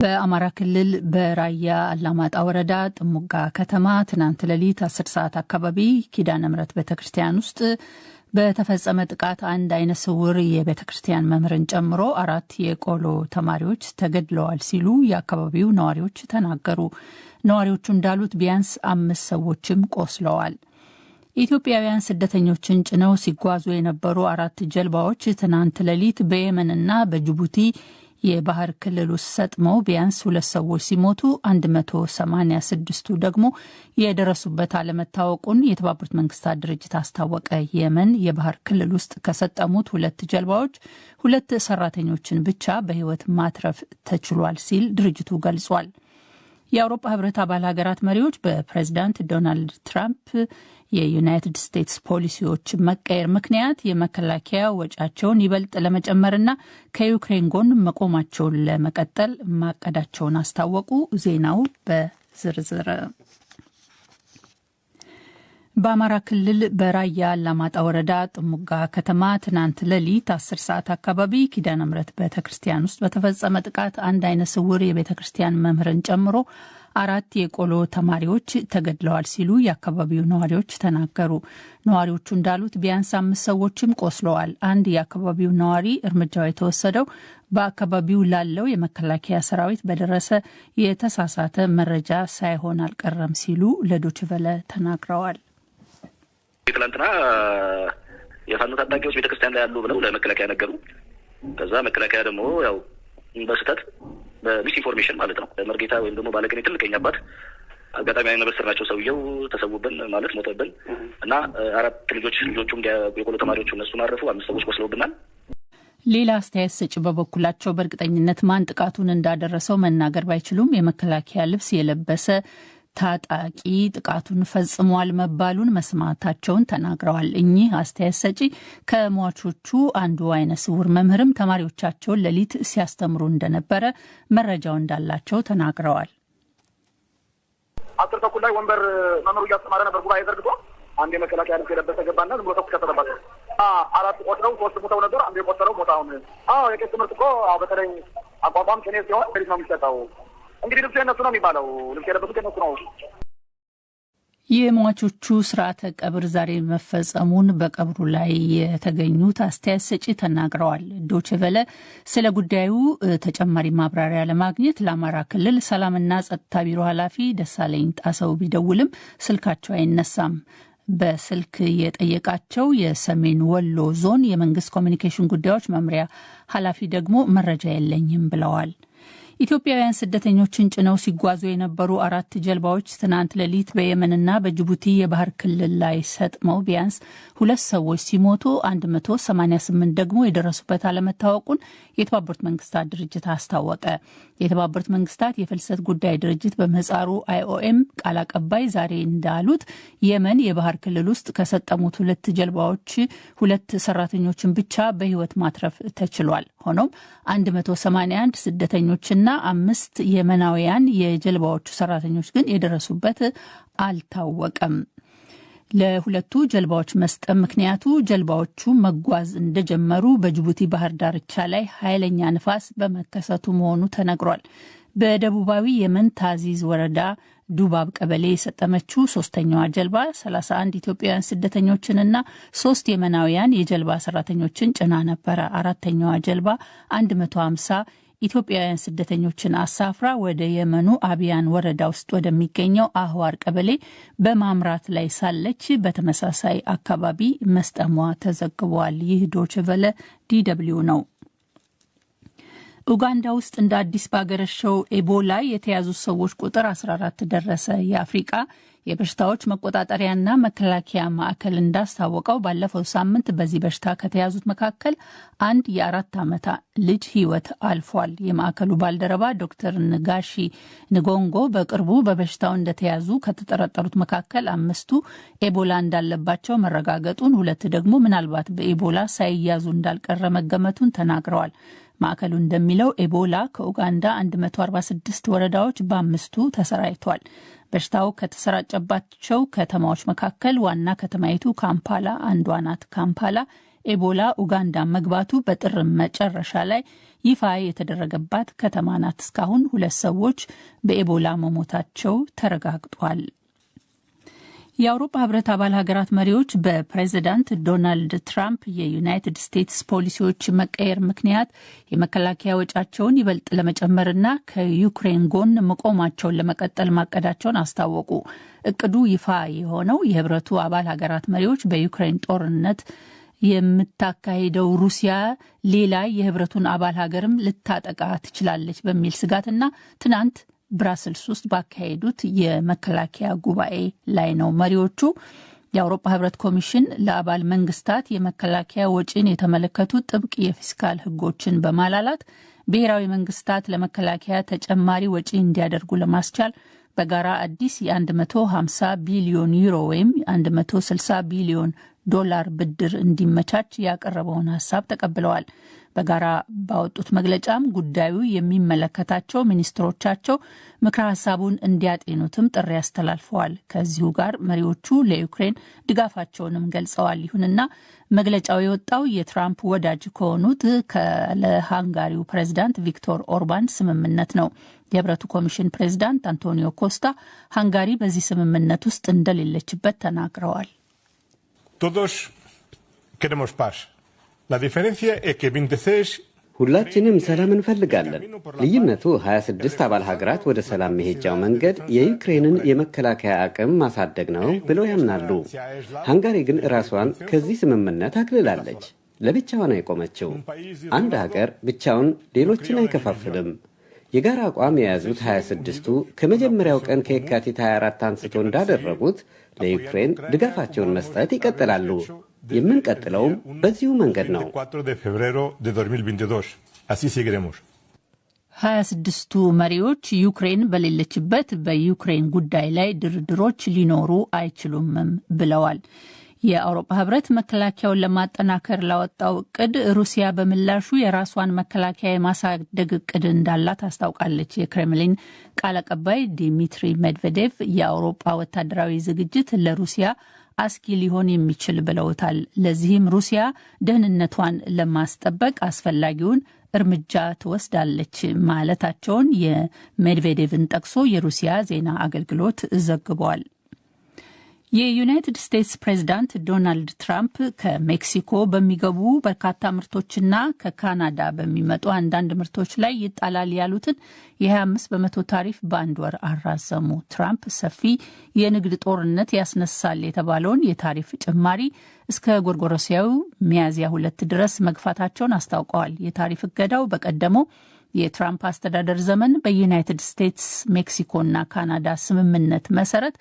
በአማራ ክልል በራያ አላማጣ ወረዳ ጥሙጋ ከተማ ትናንት ሌሊት 10 ሰዓት አካባቢ ኪዳነ ምሕረት ቤተክርስቲያን ውስጥ በተፈጸመ ጥቃት አንድ አይነ ስውር የቤተክርስቲያን መምህርን ጨምሮ 4 የቆሎ ተማሪዎች ተገድለዋል ሲሉ የአካባቢው ነዋሪዎች ተናገሩ። ነዋሪዎቹ እንዳሉት ቢያንስ 5 ሰዎችም ቆስለዋል። ኢትዮጵያውያን ስደተኞችን ጭነው ሲጓዙ የነበሩ 4 ጀልባዎች ትናንት ሌሊት በየመንና በጅቡቲ የባህር ክልል ውስጥ ሰጥመው ቢያንስ 2 ሰዎች ሲሞቱ 186ቱ ደግሞ የደረሱበት አለመታወቁን የተባበሩት መንግስታት ድርጅት አስታወቀ። የመን የባህር ክልል ውስጥ ከሰጠሙት 2 ጀልባዎች 2 ሰራተኞችን ብቻ በህይወት ማትረፍ ተችሏል ሲል ድርጅቱ ገልጿል። የአውሮፓ ህብረት አባል ሀገራት መሪዎች በፕሬዝዳንት ዶናልድ ትራምፕ የዩናይትድ ስቴትስ ፖሊሲዎች መቀየር ምክንያት የመከላከያ ወጪያቸውን ይበልጥ ለመጨመርና ከዩክሬን ጎን መቆማቸውን ለመቀጠል ማቀዳቸውን አስታወቁ። ዜናው በዝርዝር። በአማራ ክልል በራያ አላማጣ ወረዳ ጥሙጋ ከተማ ትናንት ሌሊት 10 ሰዓት አካባቢ ኪዳነ ምሕረት ቤተክርስቲያን ውስጥ በተፈጸመ ጥቃት አንድ አይነ ስውር የቤተክርስቲያን መምህርን ጨምሮ 4 የቆሎ ተማሪዎች ተገድለዋል ሲሉ የአካባቢው ነዋሪዎች ተናገሩ። ነዋሪዎቹ እንዳሉት ቢያንስ 5 ሰዎችም ቆስለዋል። አንድ የአካባቢው ነዋሪ እርምጃው የተወሰደው በአካባቢው ላለው የመከላከያ ሰራዊት በደረሰ የተሳሳተ መረጃ ሳይሆን አልቀረም ሲሉ ለዶይቼ ቬለ ተናግረዋል። ትላንትና የፋኖ ታጣቂዎች ቤተክርስቲያን ላይ ያሉ ብለው ለመከላከያ ነገሩ። ከዛ መከላከያ ደግሞ ያው በስተት በሚስ ኢንፎርሜሽን ማለት ነው መርጌታ ወይም ደግሞ ባለቅኔ ትልቀኛ አባት አጋጣሚ አይነበስር ናቸው ሰውየው ተሰውብን ማለት ሞተብን እና 4 ልጆቹም የቆሎ ተማሪዎቹ እነሱ ማረፉ 5 ሰዎች ቆስለውብናል። ሌላ አስተያየት ሰጪ በበኩላቸው በእርግጠኝነት ማን ጥቃቱን እንዳደረሰው መናገር ባይችሉም የመከላከያ ልብስ የለበሰ ታጣቂ ጥቃቱን ፈጽሟል መባሉን መስማታቸውን ተናግረዋል። እኚህ አስተያየት ሰጪ ከሟቾቹ አንዱ አይነ ስውር መምህርም ተማሪዎቻቸውን ሌሊት ሲያስተምሩ እንደነበረ መረጃው እንዳላቸው ተናግረዋል። 10 ተኩል ላይ ወንበር መምህሩ እያስተማረ ነበር። ጉባኤ ዘርግቶ አንድ የመከላከያ ልብስ የለበሰ ገባና ዝም ብሎ ተኩስ ከተተባለ 4 ቆስለው 3 ሞተው ነበር። አንዱ የቆሰለው ሞታውን የቄስ ትምህርት እኮ በተለይ አቋቋም ኬኔ ሲሆን ሌሊት ነው የሚሰጠው። እንግዲህ ልብሱ የነሱ ነው የሚባለው። ልብስ የለበሱት የነሱ ነው። የሟቾቹ ስርዓተ ቀብር ዛሬ መፈጸሙን በቀብሩ ላይ የተገኙት አስተያየት ሰጪ ተናግረዋል። ዶይቼ ቬለ ስለ ጉዳዩ ተጨማሪ ማብራሪያ ለማግኘት ለአማራ ክልል ሰላምና ጸጥታ ቢሮ ኃላፊ ደሳለኝ ጣሰው ቢደውልም ስልካቸው አይነሳም። በስልክ የጠየቃቸው የሰሜን ወሎ ዞን የመንግስት ኮሚኒኬሽን ጉዳዮች መምሪያ ኃላፊ ደግሞ መረጃ የለኝም ብለዋል። ኢትዮጵያውያን ስደተኞችን ጭነው ሲጓዙ የነበሩ 4 ጀልባዎች ትናንት ሌሊት በየመንና በጅቡቲ የባህር ክልል ላይ ሰጥመው ቢያንስ 2 ሰዎች ሲሞቱ 188 ደግሞ የደረሱበት አለመታወቁን የተባበሩት መንግስታት ድርጅት አስታወቀ። የተባበሩት መንግስታት የፍልሰት ጉዳይ ድርጅት በምህጻሩ IOM ቃል አቀባይ ዛሬ እንዳሉት የመን የባህር ክልል ውስጥ ከሰጠሙት 2 ጀልባዎች 2 ሰራተኞችን ብቻ በህይወት ማትረፍ ተችሏል። ሆኖም 181 ስደተኞችና 5 የመናውያን የጀልባዎቹ ሰራተኞች ግን የደረሱበት አልታወቀም። ለሁለቱ ጀልባዎች መስጠም ምክንያቱ ጀልባዎቹ መጓዝ እንደጀመሩ በጅቡቲ ባህር ዳርቻ ላይ ኃይለኛ ንፋስ በመከሰቱ መሆኑ ተነግሯል። በደቡባዊ የመን ታዚዝ ወረዳ ዱባብ ቀበሌ የሰጠመችው 3ኛዋ ጀልባ 31 ኢትዮጵያውያን ስደተኞችንና 3 የመናውያን የጀልባ ሰራተኞችን ጭና ነበረ። 4ኛዋ ጀልባ 150 ኢትዮጵያውያን ስደተኞችን አሳፍራ ወደ የመኑ አብያን ወረዳ ውስጥ ወደሚገኘው አህዋር ቀበሌ በማምራት ላይ ሳለች በተመሳሳይ አካባቢ መስጠሟ ተዘግቧል። ይህ ዶይቼ ቬለ DW ነው። ኡጋንዳ ውስጥ እንደ አዲስ ባገረሸው ኤቦላ የተያዙ ሰዎች ቁጥር 14 ደረሰ። የአፍሪቃ የበሽታዎች መቆጣጠሪያና መከላከያ ማዕከል እንዳስታወቀው ባለፈው ሳምንት በዚህ በሽታ ከተያዙት መካከል አንድ የ4 ዓመት ልጅ ሕይወት አልፏል። የማዕከሉ ባልደረባ ዶክተር ንጋሺ ንጎንጎ በቅርቡ በበሽታው እንደተያዙ ከተጠረጠሩት መካከል 5ቱ ኤቦላ እንዳለባቸው መረጋገጡን፣ 2 ደግሞ ምናልባት በኤቦላ ሳይያዙ እንዳልቀረ መገመቱን ተናግረዋል። ማዕከሉ እንደሚለው ኤቦላ ከኡጋንዳ 146 ወረዳዎች በ5ቱ ተሰራጭቷል። በሽታው ከተሰራጨባቸው ከተማዎች መካከል ዋና ከተማይቱ ካምፓላ አንዷ ናት። ካምፓላ ኤቦላ ኡጋንዳ መግባቱ በጥር መጨረሻ ላይ ይፋ የተደረገባት ከተማ ናት። እስካሁን 2 ሰዎች በኤቦላ መሞታቸው ተረጋግጧል። የአውሮፓ ህብረት አባል ሀገራት መሪዎች በፕሬዝዳንት ዶናልድ ትራምፕ የዩናይትድ ስቴትስ ፖሊሲዎች መቀየር ምክንያት የመከላከያ ወጫቸውን ይበልጥ ለመጨመርና ከዩክሬን ጎን መቆማቸውን ለመቀጠል ማቀዳቸውን አስታወቁ። እቅዱ ይፋ የሆነው የህብረቱ አባል ሀገራት መሪዎች በዩክሬን ጦርነት የምታካሂደው ሩሲያ ሌላ የህብረቱን አባል ሀገርም ልታጠቃ ትችላለች በሚል ስጋትና ትናንት ብራስልስ ውስጥ ባካሄዱት የመከላከያ ጉባኤ ላይ ነው። መሪዎቹ የአውሮፓ ህብረት ኮሚሽን ለአባል መንግስታት የመከላከያ ወጪን የተመለከቱ ጥብቅ የፊስካል ህጎችን በማላላት ብሔራዊ መንግስታት ለመከላከያ ተጨማሪ ወጪ እንዲያደርጉ ለማስቻል በጋራ አዲስ የ150 ቢሊዮን ዩሮ ወይም 160 ቢሊዮን ዶላር ብድር እንዲመቻች ያቀረበውን ሀሳብ ተቀብለዋል። በጋራ ባወጡት መግለጫም ጉዳዩ የሚመለከታቸው ሚኒስትሮቻቸው ምክረ ሀሳቡን እንዲያጤኑትም ጥሪ አስተላልፈዋል። ከዚሁ ጋር መሪዎቹ ለዩክሬን ድጋፋቸውንም ገልጸዋል። ይሁንና መግለጫው የወጣው የትራምፕ ወዳጅ ከሆኑት ለሃንጋሪው ፕሬዝዳንት ቪክቶር ኦርባን ስምምነት ነው። የህብረቱ ኮሚሽን ፕሬዝዳንት አንቶኒዮ ኮስታ ሃንጋሪ በዚህ ስምምነት ውስጥ እንደሌለችበት ተናግረዋል። Todos queremos paz. La diferencia es que 26 ሁላችንም ሰላም እንፈልጋለን። ልዩነቱ 26 አባል ሀገራት ወደ ሰላም መሄጃው መንገድ የዩክሬንን የመከላከያ አቅም ማሳደግ ነው ብለው ያምናሉ። ሃንጋሪ ግን ራሷን ከዚህ ስምምነት አግልላለች። ለብቻዋ ነው የቆመችው። አንድ ሀገር ብቻውን ሌሎችን አይከፋፍልም። የጋራ አቋም የያዙት 26ቱ ከመጀመሪያው ቀን ከየካቲት 24 አንስቶ እንዳደረጉት ለዩክሬን ድጋፋቸውን መስጠት ይቀጥላሉ። የምንቀጥለውም በዚሁ መንገድ ነው። 26ቱ መሪዎች ዩክሬን በሌለችበት በዩክሬን ጉዳይ ላይ ድርድሮች ሊኖሩ አይችሉምም ብለዋል። የአውሮፓ ህብረት መከላከያውን ለማጠናከር ላወጣው እቅድ ሩሲያ በምላሹ የራሷን መከላከያ የማሳደግ እቅድ እንዳላት አስታውቃለች። የክሬምሊን ቃል አቀባይ ዲሚትሪ ሜድቬዴቭ የአውሮፓ ወታደራዊ ዝግጅት ለሩሲያ አስጊ ሊሆን የሚችል ብለውታል። ለዚህም ሩሲያ ደህንነቷን ለማስጠበቅ አስፈላጊውን እርምጃ ትወስዳለች ማለታቸውን የሜድቬዴቭን ጠቅሶ የሩሲያ ዜና አገልግሎት ዘግቧል። የዩናይትድ ስቴትስ ፕሬዝዳንት ዶናልድ ትራምፕ ከሜክሲኮ በሚገቡ በርካታ ምርቶችና ከካናዳ በሚመጡ አንዳንድ ምርቶች ላይ ይጣላል ያሉትን የ25% ታሪፍ በአንድ ወር አራዘሙ። ትራምፕ ሰፊ የንግድ ጦርነት ያስነሳል የተባለውን የታሪፍ ጭማሪ እስከ ጎርጎሮሳዊው ሚያዝያ 2 ድረስ መግፋታቸውን አስታውቀዋል። የታሪፍ እገዳው በቀደመው የትራምፕ አስተዳደር ዘመን በዩናይትድ ስቴትስ ሜክሲኮና ካናዳ ስምምነት መሰረት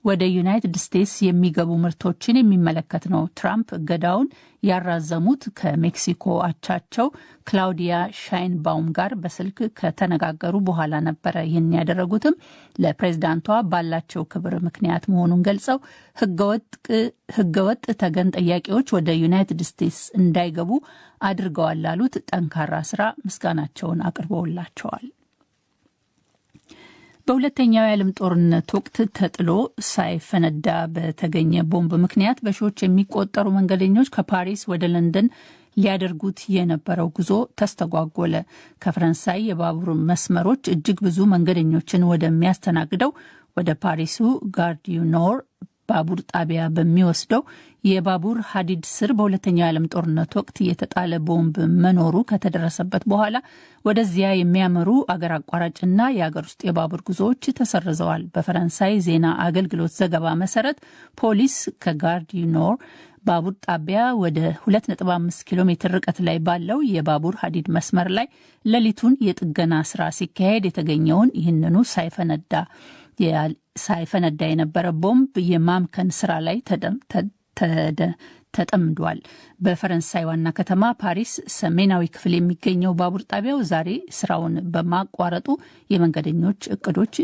ወደ ዩናይትድ ስቴትስ የሚገቡ ምርቶችን የሚመለከት ነው። ትራምፕ እገዳውን ያራዘሙት ከሜክሲኮ አቻቸው ክላውዲያ ሻይንባውም ጋር በስልክ ከተነጋገሩ በኋላ ነበረ። ይህን ያደረጉትም ለፕሬዝዳንቷ ባላቸው ክብር ምክንያት መሆኑን ገልጸው ህገወጥ ተገን ጠያቂዎች ወደ ዩናይትድ ስቴትስ እንዳይገቡ አድርገዋል ላሉት ጠንካራ ስራ ምስጋናቸውን አቅርበውላቸዋል። በሁለተኛው የዓለም ጦርነት ወቅት ተጥሎ ሳይፈነዳ በተገኘ ቦምብ ምክንያት በሺዎች የሚቆጠሩ መንገደኞች ከፓሪስ ወደ ለንደን ሊያደርጉት የነበረው ጉዞ ተስተጓጎለ። ከፈረንሳይ የባቡር መስመሮች እጅግ ብዙ መንገደኞችን ወደሚያስተናግደው ወደ ፓሪሱ ጋር ዱ ኖር ባቡር ጣቢያ በሚወስደው የባቡር ሀዲድ ስር በሁለተኛው የዓለም ጦርነት ወቅት የተጣለ ቦምብ መኖሩ ከተደረሰበት በኋላ ወደዚያ የሚያመሩ አገር አቋራጭና የአገር ውስጥ የባቡር ጉዞዎች ተሰርዘዋል። በፈረንሳይ ዜና አገልግሎት ዘገባ መሰረት ፖሊስ ከጋር ዱ ኖር ባቡር ጣቢያ ወደ 2.5 ኪሎ ሜትር ርቀት ላይ ባለው የባቡር ሀዲድ መስመር ላይ ሌሊቱን የጥገና ስራ ሲካሄድ የተገኘውን ይህንኑ ሳይፈነዳ የነበረ ቦምብ የማምከን ስራ ላይ ተጠምዷል። በፈረንሳይ ዋና ከተማ ፓሪስ ሰሜናዊ ክፍል የሚገኘው ባቡር ጣቢያው ዛሬ ስራውን በማቋረጡ የመንገደኞች እቅዶች